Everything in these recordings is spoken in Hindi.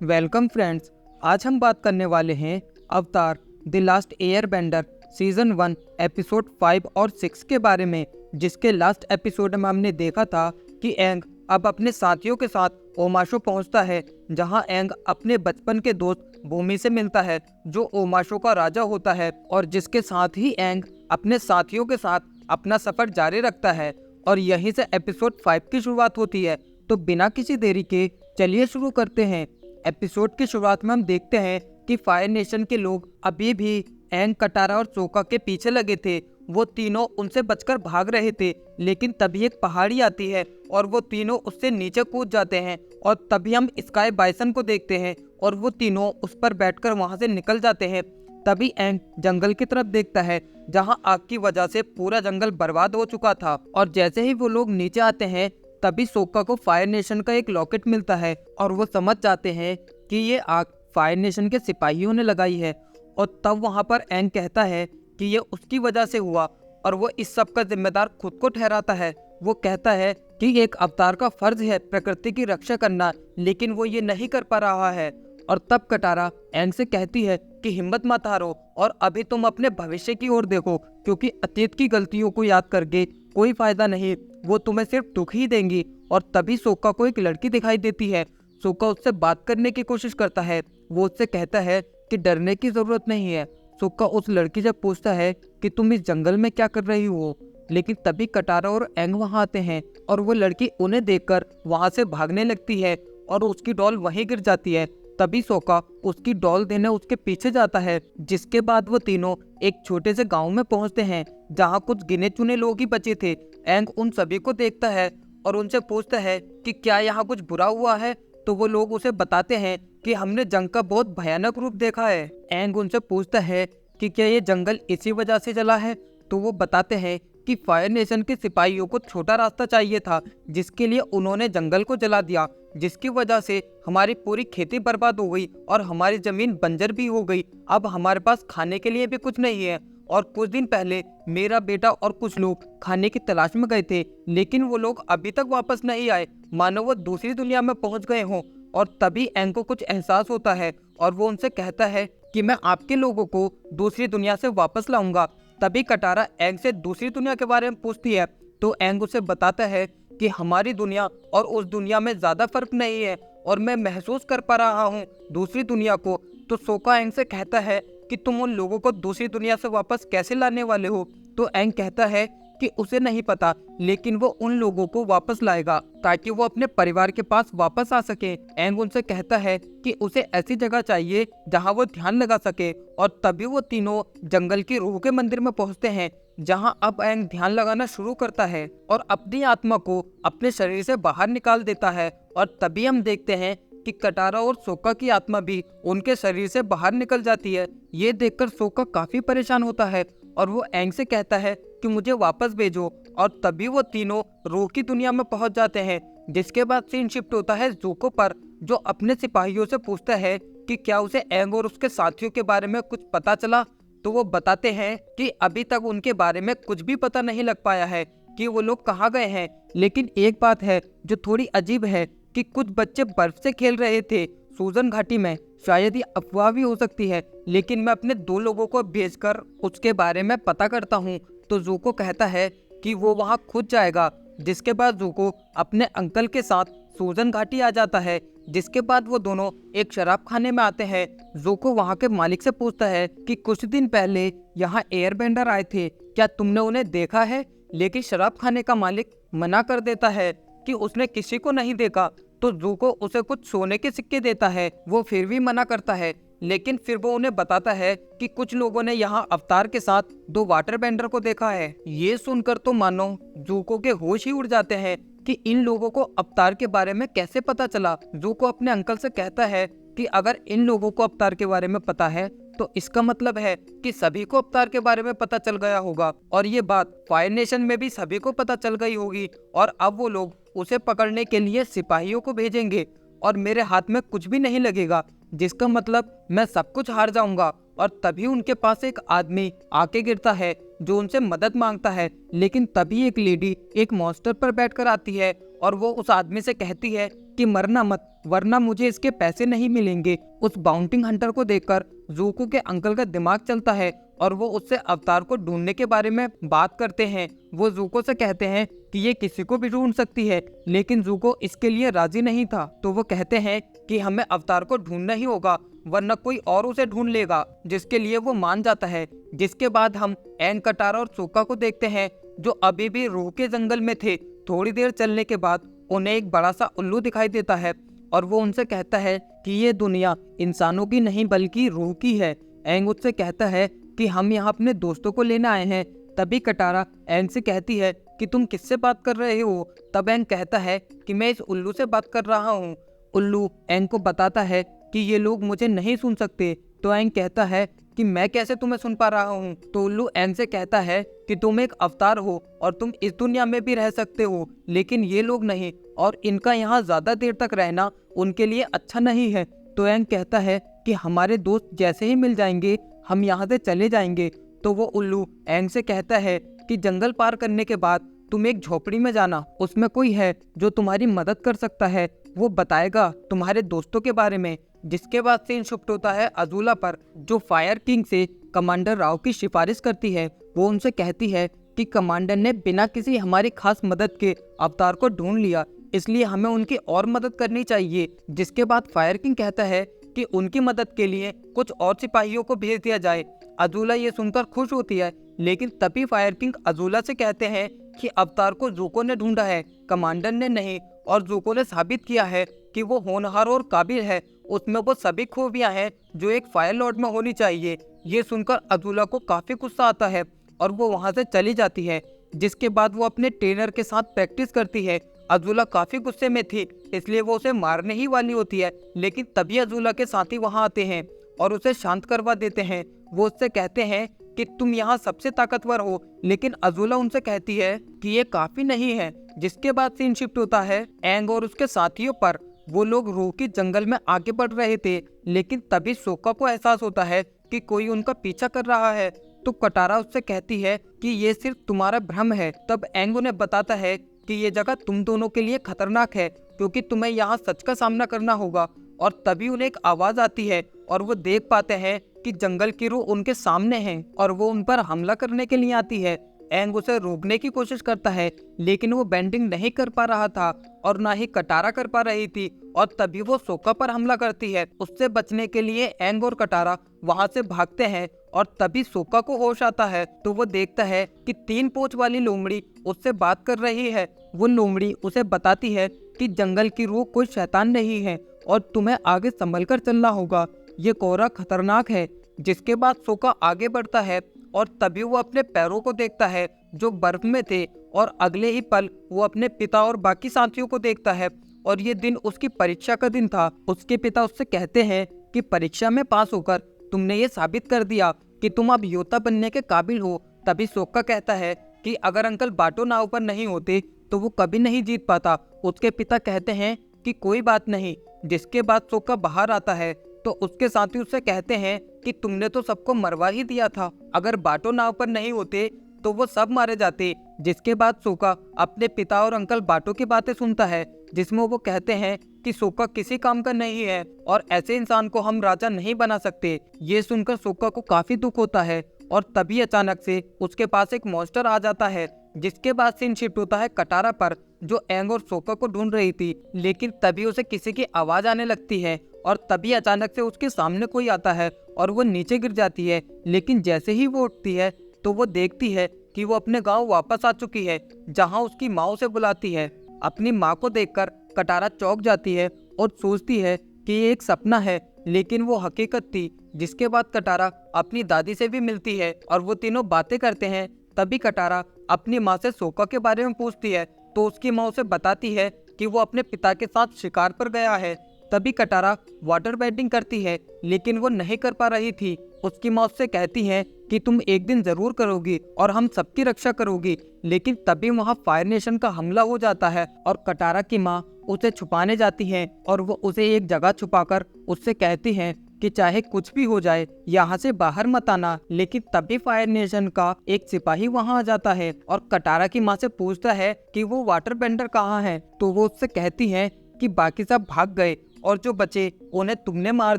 Welcome friends. आज हम बात करने वाले हैं अवतार the last Airbender season 1 episode 5 और 6 के बारे में, जिसके लास्ट एपिसोड में हमने देखा था कि एंग अब अपने साथियों के साथ ओमाशो पहुंचता है, जहां एंग अपने बचपन के दोस्त भूमि से मिलता है, जो ओमाशो का राजा होता है, और जिसके साथ ही एंग अपने साथियों के साथ अपना सफर जारी रखता है। और यहीं से एपिसोड 5 की शुरुआत होती है। तो बिना किसी देरी के चलिए शुरू करते हैं। एपिसोड की शुरुआत में हम देखते हैं कि फायर नेशन के लोग अभी भी एंग, कटारा और सोका के पीछे लगे थे। वो तीनों उनसे बचकर भाग रहे थे, लेकिन तभी एक पहाड़ी आती है और वो तीनों उससे नीचे कूद जाते हैं। और तभी हम स्काई बाइसन को देखते हैं और वो तीनों उस पर बैठकर वहां से निकल जाते हैं। तभी एंग जंगल की तरफ देखता है, जहां आग की वजह से पूरा जंगल बर्बाद हो चुका था। और जैसे ही वो लोग नीचे आते हैं, तभी सोका को फायर नेशन का एक लॉकेट मिलता है और वो समझ जाते हैं कि ये आग फायर नेशन के सिपाहियों ने लगाई है। और तब वहां पर एंग कहता है कि ये उसकी वजह से हुआ और वो इस सब का जिम्मेदार खुद को ठहराता है। वो कहता है कि एक अवतार का फर्ज है प्रकृति की रक्षा करना, लेकिन वो ये नहीं कर पा रहा है। और तब कटारा एंग से कहती है कि हिम्मत मत हारो और अभी तुम अपने भविष्य की ओर देखो, क्योंकि अतीत की गलतियों को याद करके कोई फायदा नहीं, वो तुम्हें सिर्फ दुख ही देंगी। और तभी सोका को एक लड़की दिखाई देती है। सोका उससे बात करने की कोशिश करता है। वो उससे कहता है कि डरने की जरूरत नहीं है। सोका उस लड़की से पूछता है कि तुम इस जंगल में क्या कर रही हो, लेकिन तभी कटारा और एंग वहां आते हैं और वो लड़की उन्हें देखकर वहां से भागने लगती है और उसकी डॉल वहीं गिर जाती है। तभी सोका उसकी डॉल देने उसके पीछे जाता है, जिसके बाद वो तीनों एक छोटे से गांव में पहुंचते हैं, जहां कुछ गिने चुने लोग ही बचे थे। एंग उन सभी को देखता है और उनसे पूछता है कि क्या यहाँ कुछ बुरा हुआ है। तो वो लोग उसे बताते हैं कि हमने जंग का बहुत भयानक रूप देखा है। एंग उनसे पूछता है कि क्या ये जंगल इसी वजह से जला है। तो वो बताते हैं कि फायर नेशन के सिपाहियों को छोटा रास्ता चाहिए था, जिसके लिए उन्होंने जंगल को जला दिया, जिसकी वजह से हमारी पूरी खेती बर्बाद हो गई और हमारी जमीन बंजर भी हो गई। अब हमारे पास खाने के लिए भी कुछ नहीं है। और कुछ दिन पहले मेरा बेटा और कुछ लोग खाने की तलाश में गए थे, लेकिन वो लोग अभी तक वापस नहीं आए, मानो वो दूसरी दुनिया में पहुंच गए हों। और तभी एंग को कुछ एहसास होता है और वो उनसे कहता है कि मैं आपके लोगों को दूसरी दुनिया से वापस लाऊंगा। तभी कटारा एंग से दूसरी दुनिया के बारे में पूछती है, तो एंग उसे बताता है कि हमारी दुनिया और उस दुनिया में ज्यादा फर्क नहीं है और मैं महसूस कर पा रहा हूँ दूसरी दुनिया को। तो सोका एंग से कहता है कि तुम उन लोगों को दूसरी दुनिया से वापस कैसे लाने वाले हो। तो एंग कहता है कि उसे नहीं पता, लेकिन वो उन लोगों को वापस लाएगा ताकि वो अपने परिवार के पास वापस आ सके। एंग उनसे कहता है कि उसे ऐसी जगह चाहिए जहां वो ध्यान लगा सके। और तभी वो तीनों जंगल की रूह के मंदिर में पहुंचते हैं, जहां अब एंग ध्यान लगाना शुरू करता है और अपनी आत्मा को अपने शरीर से बाहर निकाल देता है। और तभी हम देखते हैं कि कटारा और सोका की आत्मा भी उनके शरीर से बाहर निकल जाती है। ये देखकर सोका काफी परेशान होता है और वो एंग से कहता है कि मुझे वापस भेजो। और तभी वो तीनों रूह की दुनिया में पहुंच जाते हैं, जिसके बाद सीन शिफ्ट होता है ज़ूको पर, जो अपने सिपाहियों से पूछता है कि क्या उसे एंग और उसके साथियों के बारे में कुछ पता चला। तो वो बताते हैं कि अभी तक उनके बारे में कुछ भी पता नहीं लग पाया है कि वो लोग कहाँ गए हैं। लेकिन एक बात है जो थोड़ी अजीब है कि कुछ बच्चे बर्फ से खेल रहे थे सूजन घाटी में। शायद ये अफवाह भी हो सकती है, लेकिन मैं अपने 2 लोगों को भेजकर उसके बारे में पता करता हूँ। तो ज़ूको कहता है कि वो वहाँ खुद जाएगा, जिसके बाद ज़ूको अपने अंकल के साथ सूजन घाटी आ जाता है। जिसके बाद वो दोनों एक शराब खाने में आते हैं। ज़ूको वहाँ के मालिक से पूछता है कि कुछ दिन पहले यहाँ एयरबेंडर आए थे, क्या तुमने उन्हें देखा है। लेकिन शराब खाने का मालिक मना कर देता है कि उसने किसी को नहीं देखा। तो ज़ूको उसे कुछ सोने के सिक्के देता है, वो फिर भी मना करता है। लेकिन फिर वो उन्हें बताता है कि कुछ लोगों ने यहाँ अवतार के साथ 2 वाटर बेंडर को देखा है। ये सुनकर तो मानो ज़ूको के होश ही उड़ जाते हैं कि इन लोगों को अवतार के बारे में कैसे पता चला। ज़ूको अपने अंकल से कहता है कि अगर इन लोगों को अवतार के बारे में पता है तो इसका मतलब है कि सभी को अवतार के बारे में पता चल गया होगा, और ये बात फायर नेशन में भी सभी को पता चल गई होगी। और अब वो लोग उसे पकड़ने के लिए सिपाहियों को भेजेंगे और मेरे हाथ में कुछ भी नहीं लगेगा, जिसका मतलब मैं सब कुछ हार जाऊंगा। और तभी उनके पास एक आदमी आके गिरता है जो उनसे मदद मांगता है। लेकिन तभी एक लेडी एक मॉन्स्टर पर बैठकर आती है और वो उस आदमी से कहती है कि मरना मत, वरना मुझे इसके पैसे नहीं मिलेंगे। उस बाउंटी हंटर को देखकर ज़ुको के अंकल का दिमाग चलता है और वो उससे अवतार को ढूंढने के बारे में बात करते हैं। वो ज़ुको से कहते हैं कि ये किसी को भी ढूंढ सकती है, लेकिन ज़ुको इसके लिए राजी नहीं था। तो वो कहते हैं कि हमें अवतार को ढूंढना ही होगा, वरना कोई और उसे ढूंढ लेगा, जिसके लिए वो मान जाता है। जिसके बाद हम एंग, कटारा और सोका को देखते हैं जो अभी भी रूह के जंगल में थे। थोड़ी देर चलने के बाद उन्हें एक बड़ा सा उल्लू दिखाई देता है और वो उनसे कहता है कि ये दुनिया इंसानों की नहीं बल्कि रूह की है। एंग उससे कहता है कि हम यहाँ अपने दोस्तों को लेने आए हैं। तभी कटारा एंग से कहती है कि तुम किससे बात कर रहे हो। तब एंग कहता है कि मैं इस उल्लू से बात कर रहा हूँ। उल्लू एंग को बताता है कि ये लोग मुझे नहीं सुन सकते। तो एंग कहता है कि मैं कैसे तुम्हें सुन पा रहा हूँ। तो उल्लू एंग से कहता है कि तुम एक अवतार हो और तुम इस दुनिया में भी रह सकते हो, लेकिन ये लोग नहीं, और इनका यहाँ ज्यादा देर तक रहना उनके लिए अच्छा नहीं है। तो एंग कहता है कि हमारे दोस्त जैसे ही मिल जाएंगे हम यहाँ से चले जाएंगे। तो वो उल्लू एंग से कहता है कि जंगल पार करने के बाद तुम एक झोपड़ी में जाना, उसमें कोई है जो तुम्हारी मदद कर सकता है, वो बताएगा तुम्हारे दोस्तों के बारे में। जिसके बाद सीन शिफ्ट होता है अज़ूला पर, जो फायर किंग से कमांडर राव की सिफारिश करती है। वो उनसे कहती है कि कमांडर ने बिना किसी हमारी खास मदद के अवतार को ढूंढ लिया, इसलिए हमें उनकी और मदद करनी चाहिए। जिसके बाद फायर किंग कहता है कि उनकी मदद के लिए कुछ और सिपाहियों को भेज दिया जाए। अज़ूला ये सुनकर खुश होती है, लेकिन तभी फायर किंग अज़ूला से कहते हैं कि अवतार को ज़ुको ने ढूंढा है, कमांडर ने नहीं, और ज़ुको ने साबित किया है कि वो होनहार और काबिल है। उसमें वो सभी खूबियां हैं जो एक फायर लॉर्ड में होनी चाहिए। ये सुनकर अज़ूला को काफी गुस्सा आता है और वो वहां से चली जाती है। जिसके बाद वो अपने ट्रेनर के साथ प्रैक्टिस करती है। अज़ूला काफी गुस्से में थी, इसलिए वो उसे मारने ही वाली होती है, लेकिन तभी अज़ूला के साथी वहां आते हैं और उसे शांत करवा देते हैं। वो उससे कहते हैं कि तुम यहाँ सबसे ताकतवर हो, लेकिन अज़ूला उनसे कहती है कि ये काफी नहीं है। जिसके बाद सीन शिफ्ट होता है एंग और उसके साथियों पर। वो लोग रूह के जंगल में आगे बढ़ रहे थे, लेकिन तभी सोका को एहसास होता है कि कोई उनका पीछा कर रहा है। तो कटारा उससे कहती है कि ये सिर्फ तुम्हारा भ्रम है। तब एंग उन्हें बताता है कि ये जगह तुम दोनों के लिए खतरनाक है, क्योंकि तुम्हें यहाँ सच का सामना करना होगा। और तभी उन्हें एक आवाज आती है और वो देख पाते हैं कि जंगल की रूह उनके सामने है और वो उन पर हमला करने के लिए आती है। एंग उसे रोकने की कोशिश करता है, लेकिन वो बेंडिंग नहीं कर पा रहा था और ना ही कटारा कर पा रही थी, और तभी वो सोका पर हमला करती है। उससे बचने के लिए एंग और कटारा वहां से भागते हैं और तभी सोका को होश आता है। तो वो देखता है कि 3 पूंछ वाली लोमड़ी उससे बात कर रही है। वो लोमड़ी उसे बताती है कि जंगल की रूह कोई शैतान नहीं है और तुम्हें आगे संभल कर चलना होगा, ये कोहरा खतरनाक है। जिसके बाद सोका आगे बढ़ता है और तभी वो अपने पैरों को देखता है जो बर्फ में थे, और अगले ही पल वो अपने पिता और बाकी साथियों को देखता है। और ये दिन उसकी परीक्षा का दिन था। उसके पिता उससे कहते हैं कि परीक्षा में पास होकर तुमने ये साबित कर दिया कि तुम अब योद्धा बनने के काबिल हो। तभी सोका कहता है कि अगर अंकल बाटो नाव पर नहीं होते तो वो कभी नहीं जीत पाता। उसके पिता कहते हैं कि कोई बात नहीं। जिसके बाद सोका बाहर आता है तो उसके साथी उससे कहते हैं कि तुमने तो सबको मरवा ही दिया था, अगर बाटो नाव पर नहीं होते तो वो सब मारे जाते। जिसके बाद सोका अपने पिता और अंकल बाटो की बातें सुनता है, जिसमें वो कहते हैं कि सोका किसी काम का नहीं है और ऐसे इंसान को हम राजा नहीं बना सकते। ये सुनकर सोका को काफी दुख होता है और तभी अचानक से उसके पास एक मॉन्स्टर आ जाता है। जिसके बाद सीन शिफ्ट होता है कटारा पर, जो एंग और सोका को ढूंढ रही थी, लेकिन तभी उसे किसी की आवाज आने लगती है और तभी अचानक से उसके सामने कोई आता है और वो नीचे गिर जाती है। लेकिन जैसे ही वो उठती है तो वो देखती है कि वो अपने गांव वापस आ चुकी है, जहां उसकी माँ उसे बुलाती है। अपनी माँ को देखकर कटारा चौंक जाती है और सोचती है कि ये एक सपना है, लेकिन वो हकीकत थी। जिसके बाद कटारा अपनी दादी से भी मिलती है और वो तीनों बातें करते हैं। तभी कटारा अपनी माँ से सोका के बारे में पूछती है तो उसकी माँ उसे बताती है कि वो अपने पिता के साथ शिकार पर गया है। तभी कटारा वाटर बेंडिंग करती है, लेकिन वो नहीं कर पा रही थी। उसकी माँ उससे कहती है कि तुम एक दिन जरूर करोगी और हम सबकी रक्षा करोगी। लेकिन तभी वहाँ फायर नेशन का हमला हो जाता है और कटारा की माँ उसे छुपाने जाती है और वो उसे एक जगह छुपाकर उससे कहती है कि चाहे कुछ भी हो जाए यहाँ से बाहर मत आना। लेकिन तभी फायर नेशन का एक सिपाही वहाँ आ जाता है और कटारा की माँ से पूछता है कि वो वाटर बेंडर कहाँ है। तो वो उससे कहती है कि बाकी सब भाग गए और जो बचे उन्हें तुमने मार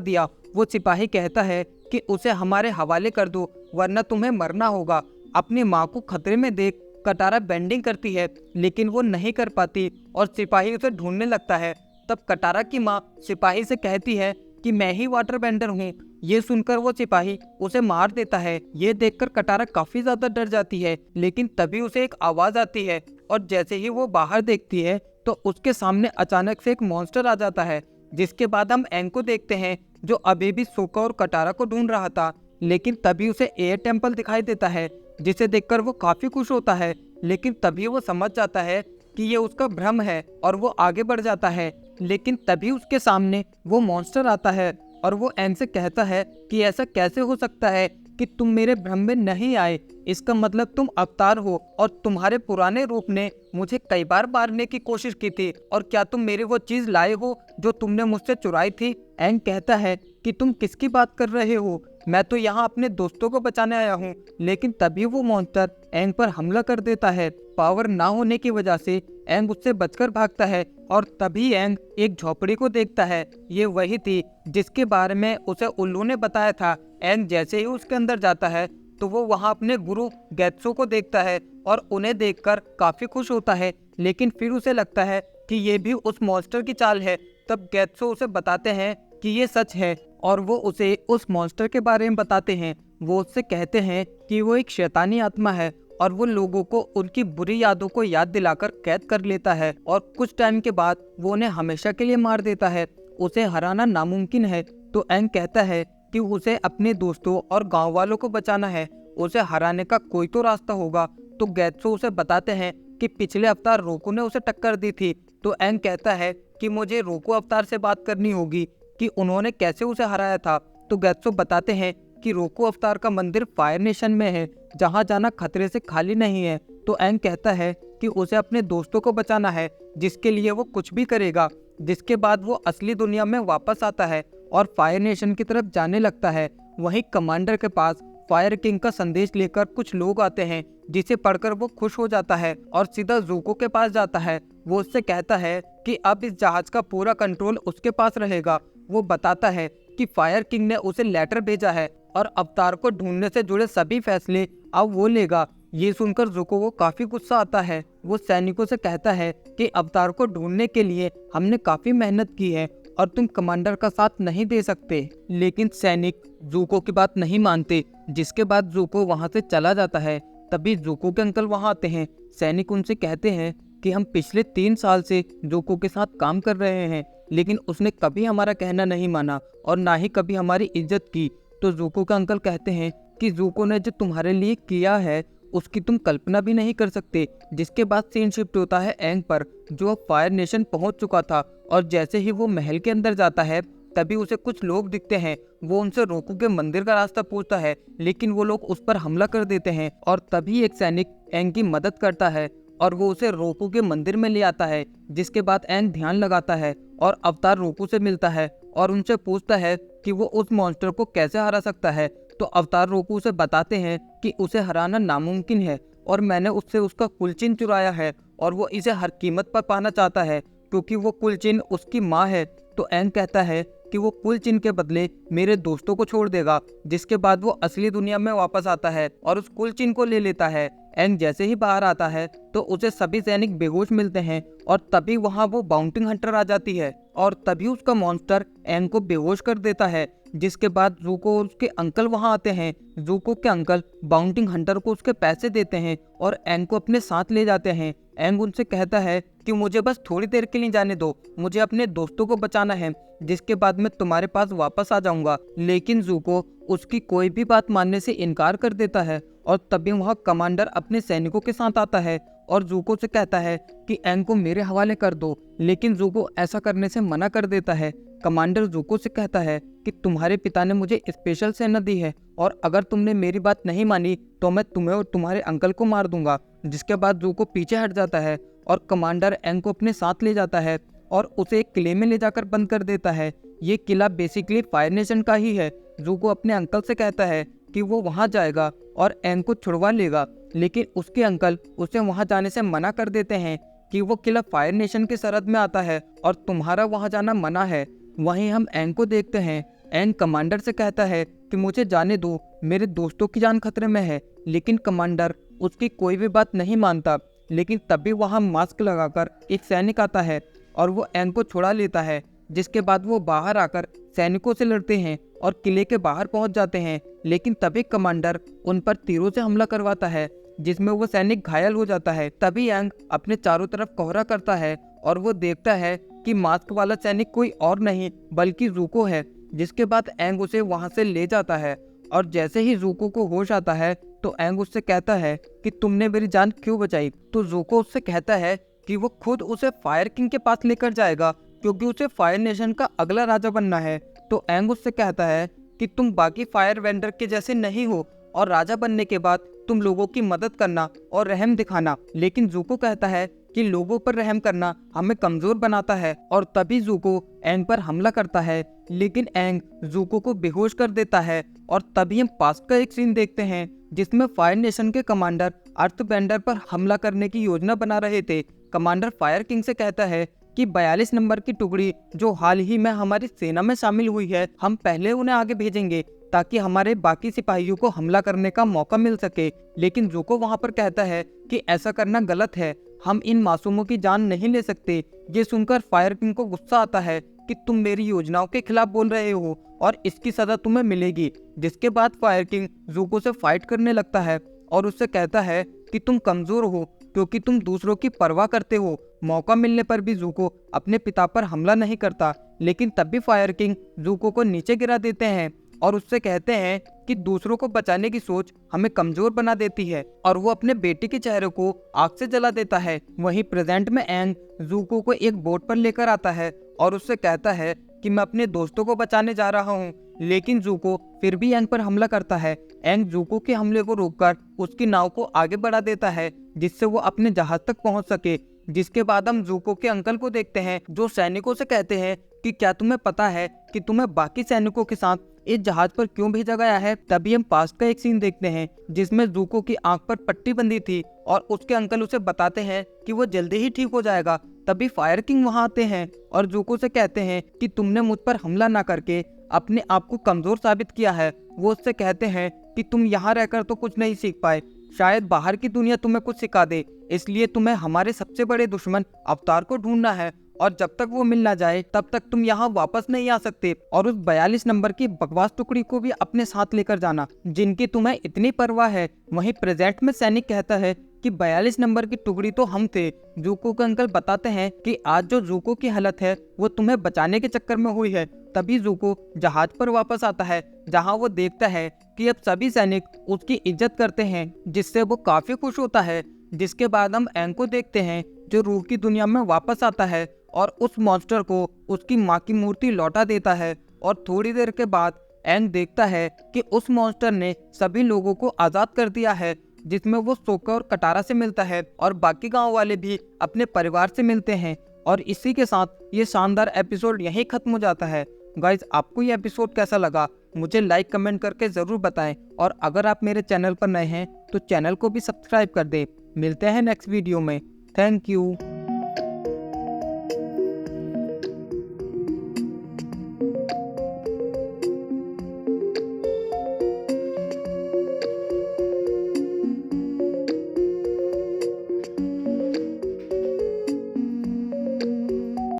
दिया। वो सिपाही कहता है कि उसे हमारे हवाले कर दो वरना तुम्हें मरना होगा। अपनी माँ को खतरे में देख कटारा बेंडिंग करती है लेकिन वो नहीं कर पाती और सिपाही उसे ढूंढने लगता है। तब कटारा की माँ सिपाही से कहती है कि मैं ही वाटर बेंडर हूँ। ये सुनकर वो सिपाही उसे मार देता है। ये देखकर कटारा काफी ज्यादा डर जाती है लेकिन तभी उसे एक आवाज आती है और जैसे ही वो बाहर देखती है तो उसके सामने अचानक से एक मॉन्स्टर आ जाता है। जिसके बाद हम एंग को देखते हैं जो अभी भी सूका और कटारा को ढूंढ रहा था। लेकिन तभी उसे एयर टेम्पल दिखाई देता है जिसे देखकर वो काफी खुश होता है। लेकिन तभी वो समझ जाता है कि ये उसका भ्रम है और वो आगे बढ़ जाता है। लेकिन तभी उसके सामने वो मॉन्स्टर आता है और वो एंग से कहता है कि ऐसा कैसे हो सकता है कि तुम मेरे भ्रम में नहीं आए। इसका मतलब तुम अवतार हो और तुम्हारे पुराने रूप ने मुझे कई बार मारने की कोशिश की थी। और क्या तुम मेरे वो चीज लाए हो जो तुमने मुझसे चुराई थी। एंग कहता है कि तुम किसकी बात कर रहे हो, मैं तो यहाँ अपने दोस्तों को बचाने आया हूँ। लेकिन तभी वो मॉन्स्टर एंग पर हमला कर देता है। पावर ना होने की वजह से एंग उससे बचकर भागता है और तभी एंग एक झोपड़ी को देखता है। ये वही थी जिसके बारे में उसे उल्लू ने बताया था। एंग जैसे ही उसके अंदर जाता है तो वो वहाँ अपने गुरु गैत्सो को देखता है और उन्हें देखकर काफी खुश होता है। लेकिन फिर उसे लगता है कि ये भी उस मॉन्स्टर की चाल है। तब गैत्सो उसे बताते हैं कि ये सच है और वो उसे उस मॉन्स्टर के बारे में बताते हैं। वो उससे कहते हैं कि वो एक शैतानी आत्मा है और वो लोगों को उनकी बुरी यादों को याद दिलाकर कैद कर लेता है और कुछ टाइम के बाद वो उन्हें हमेशा के लिए मार देता है। उसे हराना नामुमकिन है। तो एंग कहता है कि उसे अपने दोस्तों और गांव वालों को बचाना है। उसे हराने का कोई तो रास्ता होगा। तो गैत्सो उसे बताते हैं कि पिछले अवतार रोकू ने उसे टक्कर दी थी। तो एंग कहता है कि मुझे रोकू अवतार से बात करनी होगी कि उन्होंने कैसे उसे हराया था। तो गैत्सो बताते हैं कि रोकू अवतार का मंदिर फायर नेशन में है जहाँ जाना खतरे से खाली नहीं है। तो एंग कहता है कि उसे अपने दोस्तों को बचाना है जिसके लिए वो कुछ भी करेगा। जिसके बाद वो असली दुनिया में वापस आता है और फायर नेशन की तरफ जाने लगता है। वहीं कमांडर के पास फायर किंग का संदेश लेकर कुछ लोग आते हैं जिसे पढ़कर वो खुश हो जाता है और सीधा ज़ुको के पास जाता है। वो उससे कहता है कि अब इस जहाज का पूरा कंट्रोल उसके पास रहेगा। वो बताता है कि फायर किंग ने उसे लेटर भेजा है और अवतार को ढूंढने से जुड़े सभी फैसले अब वो लेगा। ये सुनकर ज़ुको को काफी गुस्सा आता है। वो सैनिकों से कहता है कि अवतार को ढूंढने के लिए हमने काफी मेहनत की है और तुम कमांडर का साथ नहीं दे सकते। लेकिन सैनिक ज़ुको की बात नहीं मानते। जिसके बाद ज़ुको वहां से चला जाता है। तभी ज़ुको के अंकल वहां आते हैं। सैनिक उनसे कहते हैं कि हम पिछले 3 साल से ज़ुको के साथ काम कर रहे हैं लेकिन उसने कभी हमारा कहना नहीं माना और ना ही कभी हमारी इज्जत की। तो ज़ुको का अंकल कहते हैं कि ज़ुको ने जो तुम्हारे लिए किया है उसकी तुम कल्पना भी नहीं कर सकते। जिसके बाद सीन शिफ्ट होता है एंग पर जो अब फायर नेशन पहुंच चुका था और जैसे ही वो महल के अंदर जाता है तभी उसे कुछ लोग दिखते हैं। वो उनसे रोकू के मंदिर का रास्ता पूछता है लेकिन वो लोग उस पर हमला कर देते हैं और तभी एक सैनिक एंग की मदद करता है और वो उसे रोकू के मंदिर में ले आता है। जिसके बाद एंग ध्यान लगाता है और अवतार रोकू से मिलता है और उनसे पूछता है कि वो उस मॉन्स्टर को कैसे हरा सकता है। तो अवतार रोकू उसे बताते हैं कि उसे हराना नामुमकिन है और मैंने उससे उसका कुलचिन चुराया है और वो इसे हर कीमत पर पाना चाहता है क्योंकि वो कुलचिन उसकी माँ है। तो एंग कहता है कि वो कुलचिन के बदले मेरे दोस्तों को छोड़ देगा। जिसके बाद वो असली दुनिया में वापस आता है और उस कुलचिन को ले लेता है। एंग जैसे ही बाहर आता है तो उसे सभी सैनिक बेहोश मिलते हैं और तभी वहाँ वो बाउंटी हंटर आ जाती है और तभी उसका मॉन्स्टर एंग को बेहोश कर देता है। जिसके बाद ज़ुको और उसके अंकल वहां आते हैं। ज़ुको के अंकल बाउंटी हंटर को उसके पैसे देते हैं और एंग को अपने साथ ले जाते हैं। एंग उनसे कहता है कि मुझे बस थोड़ी देर के लिए जाने दो, मुझे अपने दोस्तों को बचाना है, जिसके बाद मैं तुम्हारे पास वापस आ जाऊंगा। लेकिन ज़ुको उसकी कोई भी बात मानने से इनकार कर देता है और तभी वहाँ कमांडर अपने सैनिकों के साथ आता है और ज़ुको से कहता है कि एंग को मेरे हवाले कर दो। लेकिन ज़ुको ऐसा करने से मना कर देता है। कमांडर ज़ुको से कहता है कि तुम्हारे पिता ने मुझे स्पेशल सेना दी है और अगर तुमने मेरी बात नहीं मानी तो मैं तुम्हें और तुम्हारे अंकल को मार दूंगा। जिसके बाद ज़ुको पीछे हट जाता है और कमांडर एंग को अपने साथ ले जाता है और उसे एक किले में ले जाकर बंद कर देता है। ये किला बेसिकली फायर नेशन का ही है। ज़ूको अपने अंकल से कहता है कि वो वहाँ जाएगा और एंग को छुड़वा लेगा, लेकिन उसके अंकल उसे वहाँ जाने से मना कर देते हैं कि वो किला फायर नेशन की सरहद में आता है और तुम्हारा वहाँ जाना मना है। वहीं हम एंग को देखते हैं। एंग कमांडर से कहता है कि मुझे जाने दो, मेरे दोस्तों की जान खतरे में है, लेकिन कमांडर उसकी कोई भी बात नहीं मानता। लेकिन तभी वहाँ मास्क लगाकर एक सैनिक आता है और वो एंग को छुड़ा लेता है, जिसके बाद वो बाहर आकर सैनिकों से लड़ते हैं और किले के बाहर पहुंच जाते हैं। लेकिन तभी कमांडर उन पर तीरों से हमला करवाता है, जिसमें वो सैनिक घायल हो जाता है। तभी एंग अपने चारों तरफ कोहरा करता है और वो देखता है कि मास्क वाला सैनिक कोई और नहीं बल्कि ज़ूको है। जिसके बाद एंग उसे वहां से ले जाता है और जैसे ही ज़ूको को होश आता है तो एंग उससे कहता है कि तुमने मेरी जान क्यों बचाई। तो ज़ूको उससे कहता है कि वो खुद उसे फायर किंग के पास लेकर जाएगा, क्योंकि उसे फायर नेशन का अगला राजा बनना है। तो एंग उससे कहता है कि तुम बाकी फायर वेंडर के जैसे नहीं हो और राजा बनने के बाद तुम लोगों की मदद करना और रहम दिखाना। लेकिन ज़ूको कहता है कि लोगों पर रहम करना हमें कमजोर बनाता है। और तभी ज़ूको एंग पर हमला करता है, लेकिन एंग ज़ूको को बेहोश कर देता है। और तभी हम पास्ट का एक सीन देखते हैं जिसमें फायर नेशन के कमांडर अर्थ बेंडर पर हमला करने की योजना बना रहे थे। कमांडर फायर किंग से कहता है कि 42 नंबर की टुकड़ी जो हाल ही में हमारी सेना में शामिल हुई है, हम पहले उन्हें आगे भेजेंगे ताकि हमारे बाकी सिपाहियों को हमला करने का मौका मिल सके। लेकिन ज़ूको वहां पर कहता है कि ऐसा करना गलत है, हम इन मासूमों की जान नहीं ले सकते। ये सुनकर फायर किंग को गुस्सा आता है कि तुम मेरी योजनाओं के खिलाफ बोल रहे हो और इसकी सजा तुम्हें मिलेगी। जिसके बाद फायर किंग ज़ूको से फाइट करने लगता है और उससे कहता है कि तुम कमजोर हो क्योंकि तुम दूसरों की परवाह करते हो। मौका मिलने पर भी ज़ूको अपने पिता पर हमला नहीं करता, लेकिन तब भी फायर किंग ज़ूको को नीचे गिरा देते हैं और उससे कहते हैं कि दूसरों को बचाने की सोच हमें कमजोर बना देती है, और वो अपने बेटे के चेहरे को आग से जला देता है। वहीं प्रेजेंट में एंग ज़ूको को एक बोट पर लेकर आता है और उससे कहता है कि मैं अपने दोस्तों को बचाने जा रहा हूँ। लेकिन ज़ूको फिर भी एंग पर हमला करता है। एंग ज़ूको के हमले को रोककर उसकी नाव को आगे बढ़ा देता है, जिससे वो अपने जहाज तक पहुंच सके। जिसके बाद हम ज़ूको के अंकल को देखते हैं, जो सैनिकों से कहते हैं कि क्या तुम्हें पता है कि तुम्हें बाकी सैनिकों के साथ इस जहाज पर क्यों भेजा गया है। तभी हम पास्ट का एक सीन देखते हैं जिसमें ज़ूको की आंख पर पट्टी बंधी थी और उसके अंकल उसे बताते हैं कि वो जल्दी ही ठीक हो जाएगा। तभी फायर किंग वहां आते हैं और ज़ूको से कहते हैं कि तुमने मुझ पर हमला ना करके अपने आप को कमजोर साबित किया है। वो उससे कहते हैं कि तुम यहाँ रहकर तो कुछ नहीं सीख पाए, शायद बाहर की दुनिया तुम्हें कुछ सिखा दे, इसलिए तुम्हें हमारे सबसे बड़े दुश्मन अवतार को ढूंढना है और जब तक वो मिल ना जाए तब तक तुम यहाँ वापस नहीं आ सकते। और उस 42 नंबर की बकवास टुकड़ी को भी अपने साथ लेकर जाना जिनकी तुम्हें इतनी परवाह है। वहीं प्रेजेंट में सैनिक कहता है कि 42 नंबर की टुकड़ी तो हम थे। ज़ूको के अंकल बताते हैं कि आज जो ज़ूको की हालत है वो तुम्हें बचाने के चक्कर में हुई है। तभी ज़ूको जहाज पर वापस आता है, जहां वो देखता है कि अब सभी सैनिक उसकी इज्जत करते हैं, जिससे वो काफी खुश होता है। जिसके बाद हम एंग को देखते हैं जो रूह की दुनिया में वापस आता है और उस मॉन्स्टर को उसकी माँ की मूर्ति लौटा देता है। और थोड़ी देर के बाद एंग देखता है कि उस मॉन्स्टर ने सभी लोगों को आज़ाद कर दिया है, जिसमें वो सोका और कटारा से मिलता है और बाकी गांव वाले भी अपने परिवार से मिलते हैं। और इसी के साथ ये शानदार एपिसोड यहीं खत्म हो जाता है। गाइज, आपको ये एपिसोड कैसा लगा मुझे लाइक कमेंट करके ज़रूर बताएं, और अगर आप मेरे चैनल पर नए हैं तो चैनल को भी सब्सक्राइब कर दें। मिलते हैं नेक्स्ट वीडियो में। Thank you.